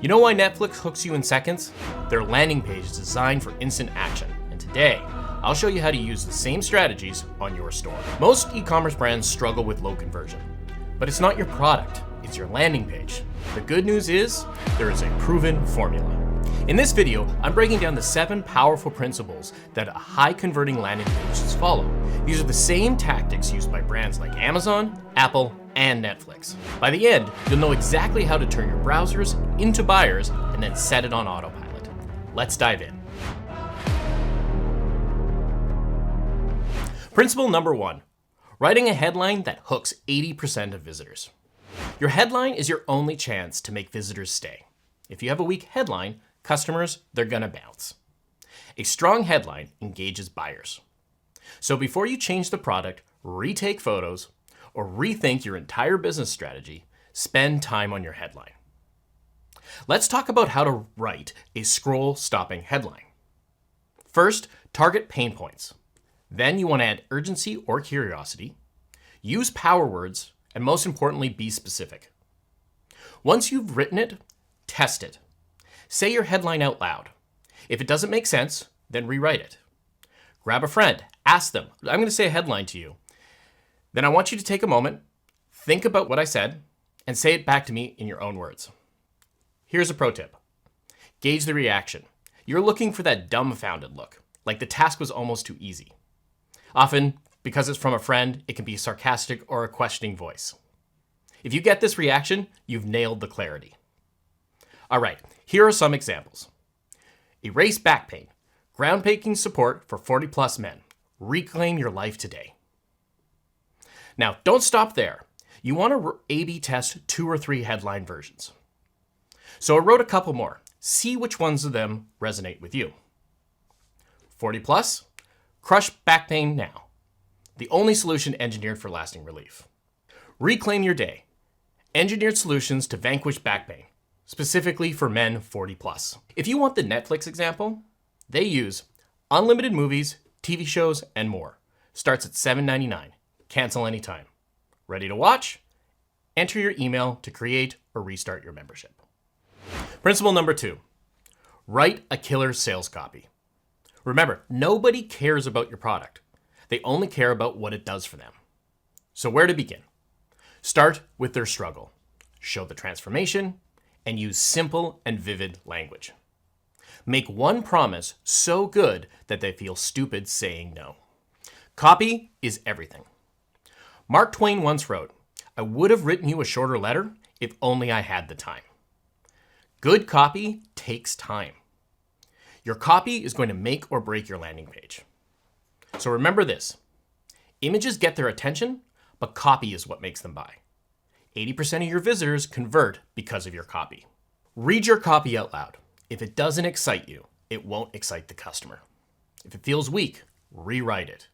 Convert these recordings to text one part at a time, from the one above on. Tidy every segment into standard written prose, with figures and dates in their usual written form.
You know why Netflix hooks you in seconds? Their landing page is designed for instant action. And today, I'll show you how to use the same strategies on your store. Most e-commerce brands struggle with low conversion, but it's not your product, it's your landing page. The good news is, there is a proven formula. In this video, I'm breaking down the 7 powerful principles that a high converting landing page should follow. These are the same tactics used by brands like Amazon, Apple, and Netflix. By the end, you'll know exactly how to turn your browsers into buyers and then set it on autopilot. Let's dive in. Principle number 1, writing a headline that hooks 80% of visitors. Your headline is your only chance to make visitors stay. If you have a weak headline, customers, they're gonna bounce. A strong headline engages buyers. So before you change the product, retake photos, or rethink your entire business strategy, spend time on your headline. Let's talk about how to write a scroll-stopping headline. First, target pain points. Then you want to add urgency or curiosity, use power words, and most importantly, be specific. Once you've written it, test it. Say your headline out loud. If it doesn't make sense, then rewrite it. Grab a friend, ask them, I'm going to say a headline to you. Then I want you to take a moment, think about what I said, and say it back to me in your own words. Here's a pro tip. Gauge the reaction. You're looking for that dumbfounded look, like the task was almost too easy. Often, because it's from a friend, it can be sarcastic or a questioning voice. If you get this reaction, you've nailed the clarity. All right, here are some examples. Erase back pain. Groundbreaking support for 40-plus men. Reclaim your life today. Now, don't stop there. You want to A/B test 2 or 3 headline versions. So I wrote a couple more. See which ones of them resonate with you. 40-plus, crush back pain now. The only solution engineered for lasting relief. Reclaim your day. Engineered solutions to vanquish back pain, specifically for men 40-plus. If you want the Netflix example, they use unlimited movies, TV shows, and more. Starts at $7.99. Cancel anytime. Ready to watch? Enter your email to create or restart your membership. Principle number 2, write a killer sales copy. Remember, nobody cares about your product. They only care about what it does for them. So where to begin? Start with their struggle. Show the transformation and use simple and vivid language. Make one promise so good that they feel stupid saying no. Copy is everything. Mark Twain once wrote, "I would have written you a shorter letter if only I had the time." Good copy takes time. Your copy is going to make or break your landing page. So remember this, images get their attention, but copy is what makes them buy. 80% of your visitors convert because of your copy. Read your copy out loud. If it doesn't excite you, it won't excite the customer. If it feels weak, rewrite it.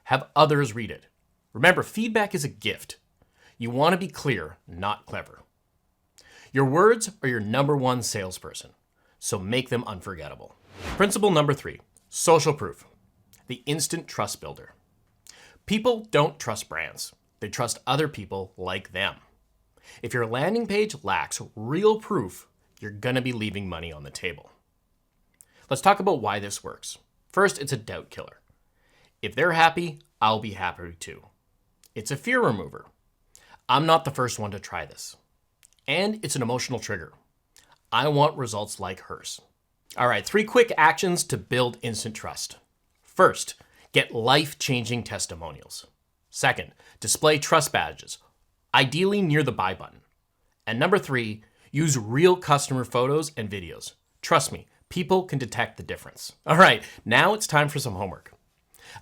Have others read it. Remember, feedback is a gift. You want to be clear, not clever. Your words are your number 1 salesperson, so make them unforgettable. Principle number 3, social proof, the instant trust builder. People don't trust brands. They trust other people like them. If your landing page lacks real proof, you're going to be leaving money on the table. Let's talk about why this works. First, it's a doubt killer. If they're happy, I'll be happy too. It's a fear remover. I'm not the first one to try this. And it's an emotional trigger. I want results like hers. All right, 3 quick actions to build instant trust. First, get life-changing testimonials. Second, display trust badges, ideally near the buy button. And number 3, use real customer photos and videos. Trust me, people can detect the difference. All right, now it's time for some homework.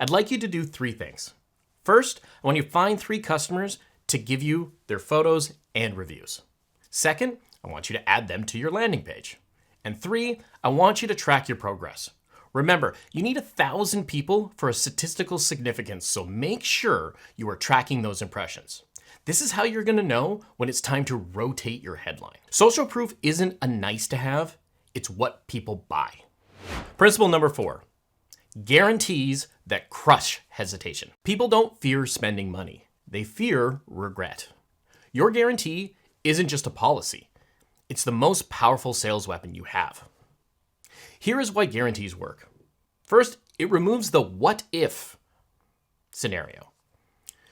I'd like you to do 3 things. First, I want you to find 3 customers to give you their photos and reviews. Second, I want you to add them to your landing page. And 3, I want you to track your progress. Remember, you need 1,000 people for a statistical significance, so make sure you are tracking those impressions. This is how you're going to know when it's time to rotate your headline. Social proof isn't a nice to have, it's what people buy. Principle number 4, guarantees that crush hesitation. People don't fear spending money. They fear regret. Your guarantee isn't just a policy. It's the most powerful sales weapon you have. Here is why guarantees work. First, it removes the what if scenario.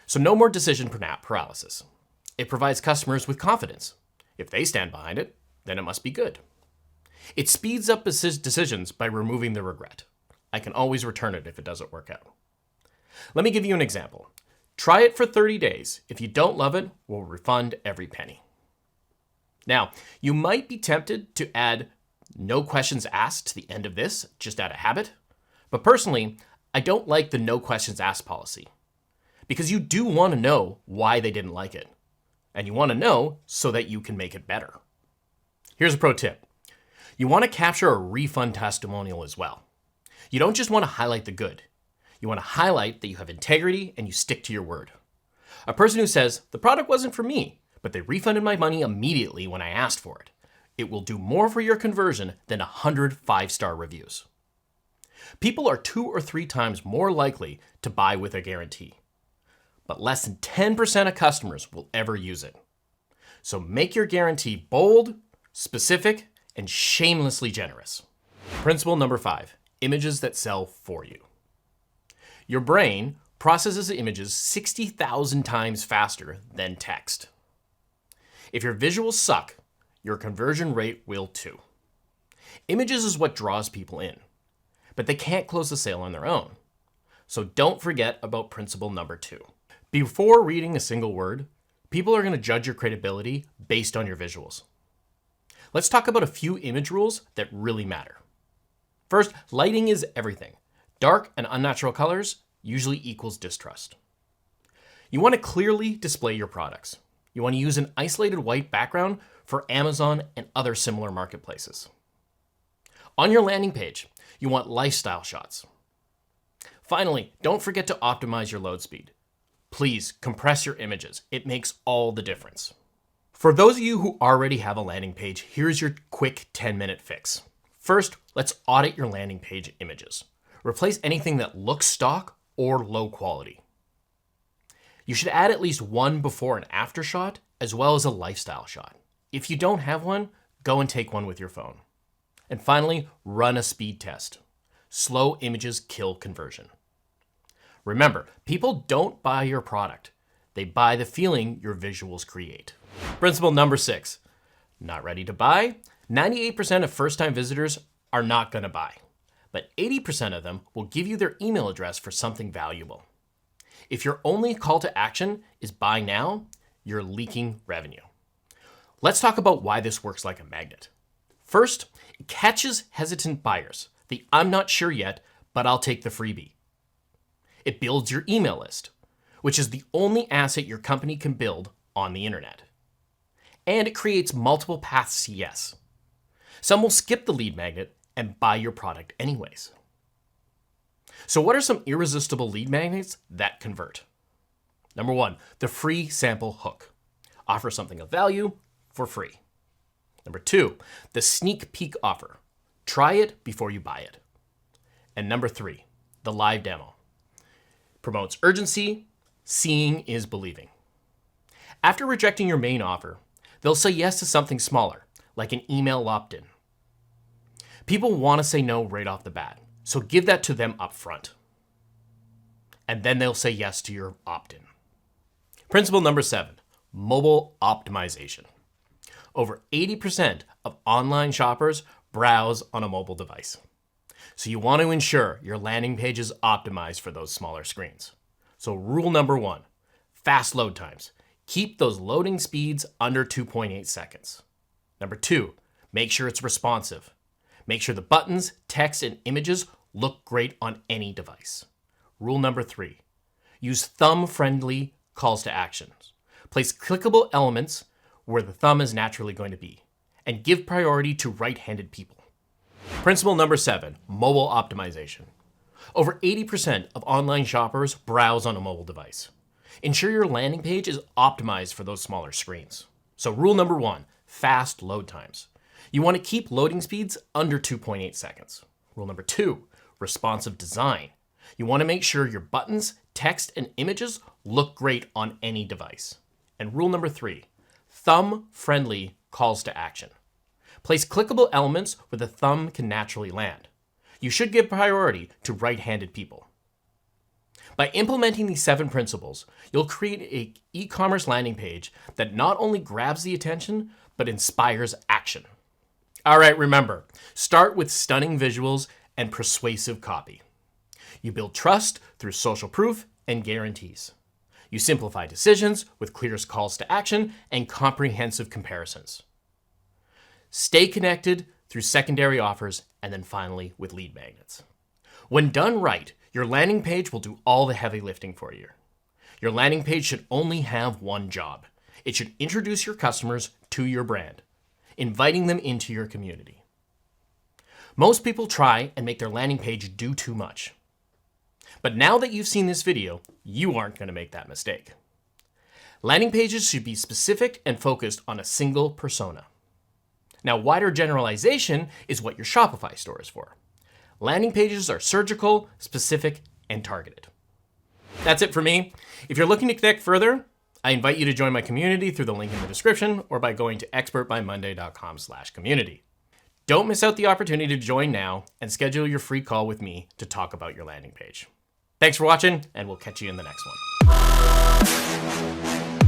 So no more decision paralysis. It provides customers with confidence. If they stand behind it, then it must be good. It speeds up decisions by removing the regret. I can always return it if it doesn't work out. Let me give you an example. Try it for 30 days. If you don't love it, we'll refund every penny. Now, you might be tempted to add no questions asked to the end of this, just out of habit. But personally, I don't like the no questions asked policy, because you do want to know why they didn't like it. And you want to know so that you can make it better. Here's a pro tip. You want to capture a refund testimonial as well. You don't just want to highlight the good. You want to highlight that you have integrity and you stick to your word. A person who says, the product wasn't for me, but they refunded my money immediately when I asked for it. It will do more for your conversion than 100 5-star reviews. People are 2 or 3 times more likely to buy with a guarantee, but less than 10% of customers will ever use it. So make your guarantee bold, specific, and shamelessly generous. Principle number 5, images that sell for you. Your brain processes images 60,000 times faster than text. If your visuals suck, your conversion rate will too. Images is what draws people in, but they can't close the sale on their own. So don't forget about principle number 2. Before reading a single word, people are going to judge your credibility based on your visuals. Let's talk about a few image rules that really matter. First, lighting is everything. Dark and unnatural colors usually equals distrust. You want to clearly display your products. You want to use an isolated white background for Amazon and other similar marketplaces. On your landing page, you want lifestyle shots. Finally, don't forget to optimize your load speed. Please compress your images. It makes all the difference. For those of you who already have a landing page, here's your quick 10-minute fix. First, let's audit your landing page images. Replace anything that looks stock or low quality. You should add at least one before and after shot, as well as a lifestyle shot. If you don't have one, go and take one with your phone. And finally, run a speed test. Slow images kill conversion. Remember, people don't buy your product. They buy the feeling your visuals create. Principle number 6, not ready to buy? 98% of first-time visitors are not going to buy, but 80% of them will give you their email address for something valuable. If your only call to action is buy now, you're leaking revenue. Let's talk about why this works like a magnet. First, it catches hesitant buyers. The I'm not sure yet, but I'll take the freebie. It builds your email list, which is the only asset your company can build on the internet. And it creates multiple paths to yes. Some will skip the lead magnet and buy your product anyways. So what are some irresistible lead magnets that convert? Number 1, the free sample hook. Offer something of value for free. Number 2, the sneak peek offer. Try it before you buy it. And number 3, the live demo. Promotes urgency. Seeing is believing. After rejecting your main offer, they'll say yes to something smaller, like an email opt-in. People want to say no right off the bat, so give that to them up front. And then they'll say yes to your opt-in. Principle number 7, mobile optimization. Over 80% of online shoppers browse on a mobile device. So you want to ensure your landing page is optimized for those smaller screens. So rule number 1, fast load times. Keep those loading speeds under 2.8 seconds. Number 2, make sure it's responsive. Make sure the buttons, text, and images look great on any device. Rule number 3, use thumb-friendly calls to actions. Place clickable elements where the thumb is naturally going to be, and give priority to right-handed people. Principle number 7, mobile optimization. Over 80% of online shoppers browse on a mobile device. Ensure your landing page is optimized for those smaller screens. So rule number 1, fast load times. You want to keep loading speeds under 2.8 seconds. Rule number 2, responsive design. You want to make sure your buttons, text, and images look great on any device. And rule number 3, thumb-friendly calls to action. Place clickable elements where the thumb can naturally land. You should give priority to right-handed people. By implementing these 7 principles, you'll create an e-commerce landing page that not only grabs the attention, but inspires action. All right, remember, start with stunning visuals and persuasive copy. You build trust through social proof and guarantees. You simplify decisions with clear calls to action and comprehensive comparisons. Stay connected through secondary offers, and then finally with lead magnets. When done right, your landing page will do all the heavy lifting for you. Your landing page should only have one job. It should introduce your customers to your brand, inviting them into your community. Most people try and make their landing page do too much. But now that you've seen this video, you aren't going to make that mistake. Landing pages should be specific and focused on a single persona. Now, wider generalization is what your Shopify store is for. Landing pages are surgical, specific, and targeted. That's it for me. If you're looking to connect further, I invite you to join my community through the link in the description or by going to expertbymonday.com/community. Don't miss out the opportunity to join now and schedule your free call with me to talk about your landing page. Thanks for watching, and we'll catch you in the next one.